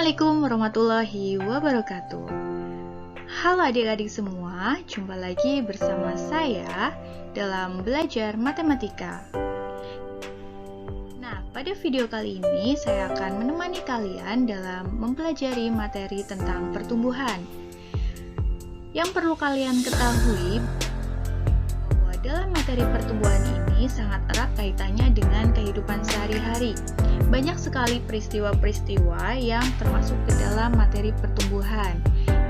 Assalamualaikum warahmatullahi wabarakatuh. Halo adik-adik semua, jumpa lagi bersama saya dalam belajar matematika. Nah, pada video kali ini saya akan menemani kalian dalam mempelajari materi tentang pertumbuhan. Yang perlu kalian ketahui bahwa dalam materi pertumbuhan ini sangat erat kaitannya dengan kehidupan sehari-hari. Banyak sekali peristiwa-peristiwa yang termasuk ke dalam materi pertumbuhan.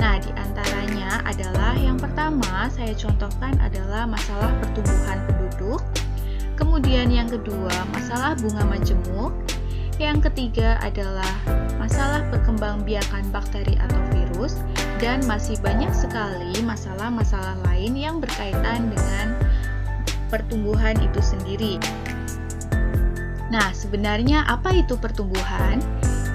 Nah, di antaranya adalah yang pertama saya contohkan adalah masalah pertumbuhan penduduk. Kemudian yang kedua, masalah bunga majemuk. Yang ketiga adalah masalah perkembangbiakan bakteri atau virus. Dan masih banyak sekali masalah-masalah lain yang berkaitan dengan pertumbuhan itu sendiri. Nah, sebenarnya apa itu pertumbuhan?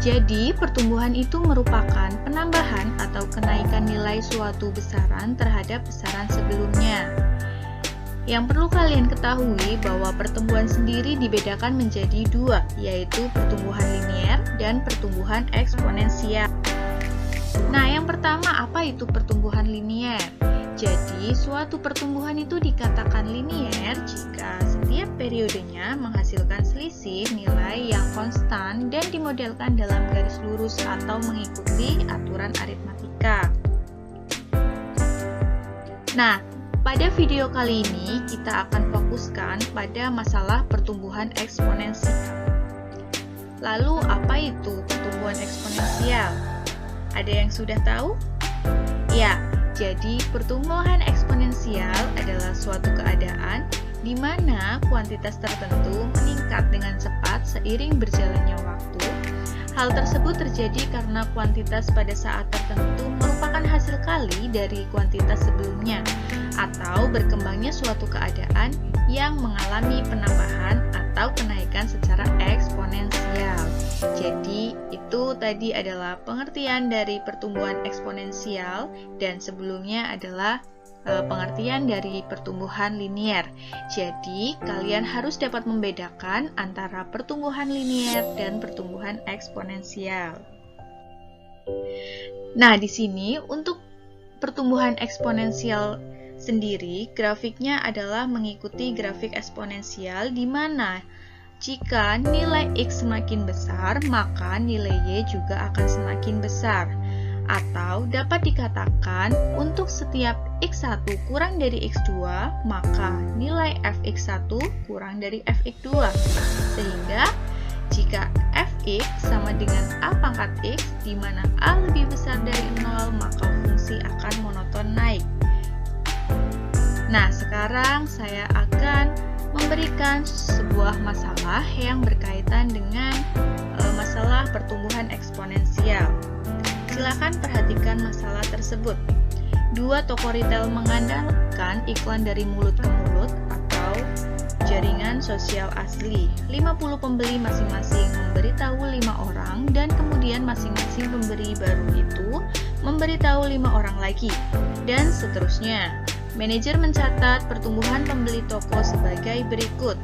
Jadi, pertumbuhan itu merupakan penambahan atau kenaikan nilai suatu besaran terhadap besaran sebelumnya. Yang perlu kalian ketahui bahwa pertumbuhan sendiri dibedakan menjadi dua, yaitu pertumbuhan linier dan pertumbuhan eksponensial. Nah, yang pertama, apa itu pertumbuhan linier? Jadi, suatu pertumbuhan itu dikatakan linier jika setiap periodenya menghasilkan selisih nilai yang konstan dan dimodelkan dalam garis lurus atau mengikuti aturan aritmatika. Nah, pada video kali ini kita akan fokuskan pada masalah pertumbuhan eksponensial. Lalu, apa itu pertumbuhan eksponensial? Ada yang sudah tahu? Ya. Jadi, pertumbuhan eksponensial adalah suatu keadaan di mana kuantitas tertentu meningkat dengan cepat seiring berjalannya waktu. Hal tersebut terjadi karena kuantitas pada saat tertentu merupakan hasil kali dari kuantitas sebelumnya, atau berkembangnya suatu keadaan yang mengalami penambahan atau kenaikan secara eksponensial. Jadi, itu tadi adalah pengertian dari pertumbuhan eksponensial dan sebelumnya adalah pengertian dari pertumbuhan linier. Jadi, kalian harus dapat membedakan antara pertumbuhan linier dan pertumbuhan eksponensial. Nah, di sini untuk pertumbuhan eksponensial sendiri, grafiknya adalah mengikuti grafik eksponensial di mana jika nilai X semakin besar, maka nilai Y juga akan semakin besar. Atau dapat dikatakan, untuk setiap X1 kurang dari X2, maka nilai Fx1 kurang dari Fx2. Sehingga, jika Fx sama dengan A pangkat X, di mana A lebih besar dari 0, maka fungsi akan monoton naik. Nah, sekarang saya akan memberikan sebuah masalah yang berkaitan dengan masalah pertumbuhan eksponensial. Silakan perhatikan masalah tersebut. Dua toko retail mengandalkan iklan dari mulut ke mulut atau jaringan sosial asli. 50 pembeli masing-masing memberitahu 5 orang dan kemudian masing-masing pembeli baru itu memberitahu 5 orang lagi dan seterusnya. Manajer mencatat pertumbuhan pembeli toko sebagai berikut.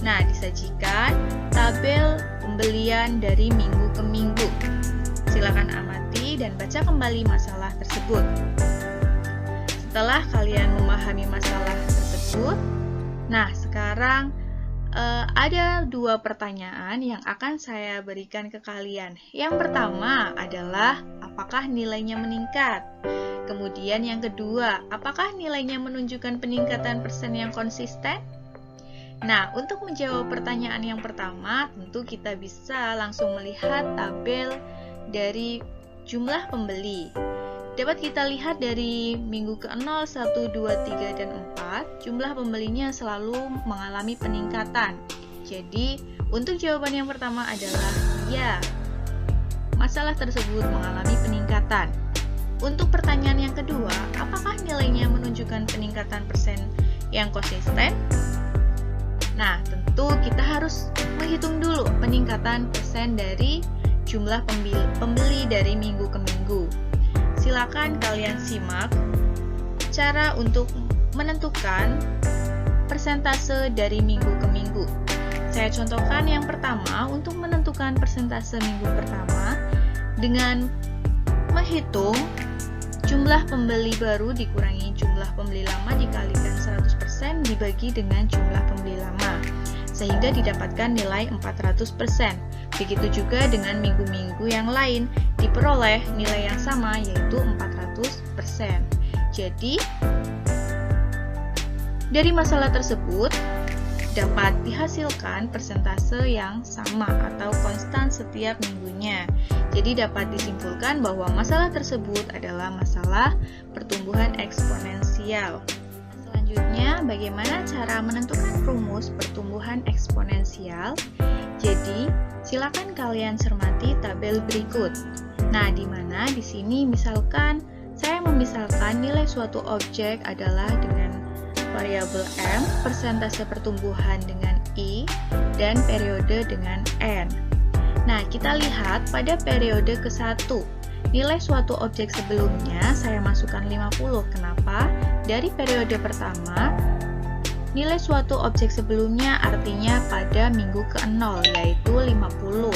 Nah, disajikan tabel pembelian dari minggu ke minggu. Silakan amati dan baca kembali masalah tersebut. Setelah kalian memahami masalah tersebut, nah sekarang ada dua pertanyaan yang akan saya berikan ke kalian. Yang pertama adalah apakah nilainya meningkat? Kemudian yang kedua, apakah nilainya menunjukkan peningkatan persen yang konsisten? Nah, untuk menjawab pertanyaan yang pertama, tentu kita bisa langsung melihat tabel dari jumlah pembeli. Dapat kita lihat dari minggu ke-0, 1, 2, 3, dan 4, jumlah pembelinya selalu mengalami peningkatan. Jadi, untuk jawaban yang pertama adalah ya, masalah tersebut mengalami peningkatan. Untuk pertanyaan yang kedua, apakah nilainya menunjukkan peningkatan persen yang konsisten? Nah, tentu kita harus menghitung dulu peningkatan persen dari jumlah pembeli dari minggu ke minggu. Silakan kalian simak cara untuk menentukan persentase dari minggu ke minggu. Saya contohkan yang pertama, untuk menentukan persentase minggu pertama, dengan menghitung jumlah pembeli baru dikurangi jumlah pembeli lama dikalikan 100% dibagi dengan jumlah pembeli lama, sehingga didapatkan nilai 400%. Begitu juga dengan minggu-minggu yang lain, diperoleh nilai yang sama yaitu 400%. Jadi, dari masalah tersebut dapat dihasilkan persentase yang sama atau konstan setiap minggunya. Jadi dapat disimpulkan bahwa masalah tersebut adalah masalah pertumbuhan eksponensial. Selanjutnya, bagaimana cara menentukan rumus pertumbuhan eksponensial? Jadi, silakan kalian cermati tabel berikut. Nah, di mana di sini misalkan saya memisalkan nilai suatu objek adalah dengan variabel M, persentase pertumbuhan dengan I, dan periode dengan N. Nah, kita lihat pada periode ke-1, nilai suatu objek sebelumnya saya masukkan 50. Kenapa? Dari periode pertama, nilai suatu objek sebelumnya artinya pada minggu ke-0, yaitu 50.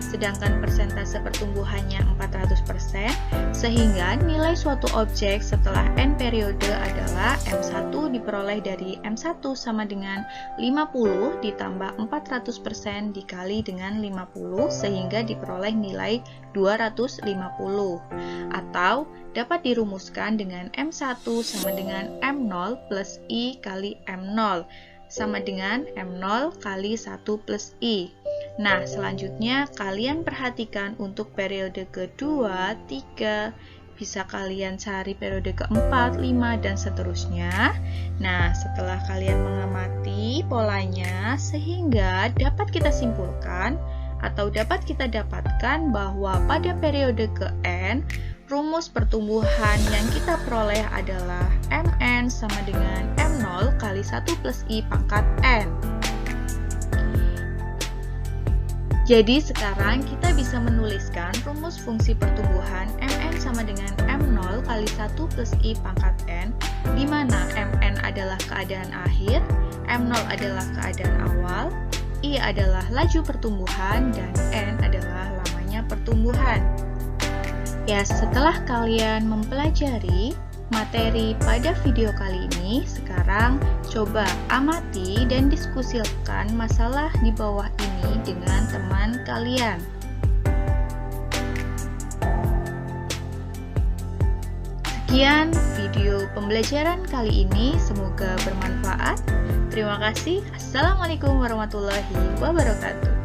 Sedangkan persentase pertumbuhannya 400%, sehingga nilai suatu objek setelah N periode adalah M1 diperoleh dari M1 sama dengan 50 ditambah 400% dikali dengan 50, sehingga diperoleh nilai 250. Atau dapat dirumuskan dengan M1 sama dengan M0 plus I kali M0 sama dengan M0 kali 1 plus I. Nah, selanjutnya kalian perhatikan untuk periode kedua, 3, bisa kalian cari periode keempat, 5, dan seterusnya. Nah, setelah kalian mengamati polanya, sehingga dapat kita simpulkan atau dapat kita dapatkan bahwa pada periode ke-N, rumus pertumbuhan yang kita peroleh adalah Mn sama dengan M0 kali 1 plus I pangkat N. Jadi sekarang kita bisa menuliskan rumus fungsi pertumbuhan Mn sama dengan M0 kali 1 plus I pangkat N, di mana Mn adalah keadaan akhir, M0 adalah keadaan awal, I adalah laju pertumbuhan, dan N adalah lamanya pertumbuhan. Ya, setelah kalian mempelajari materi pada video kali ini, sekarang coba amati dan diskusikan masalah di bawah ini dengan teman kalian. Sekian video pembelajaran kali ini, semoga bermanfaat. Terima kasih. Assalamualaikum warahmatullahi wabarakatuh.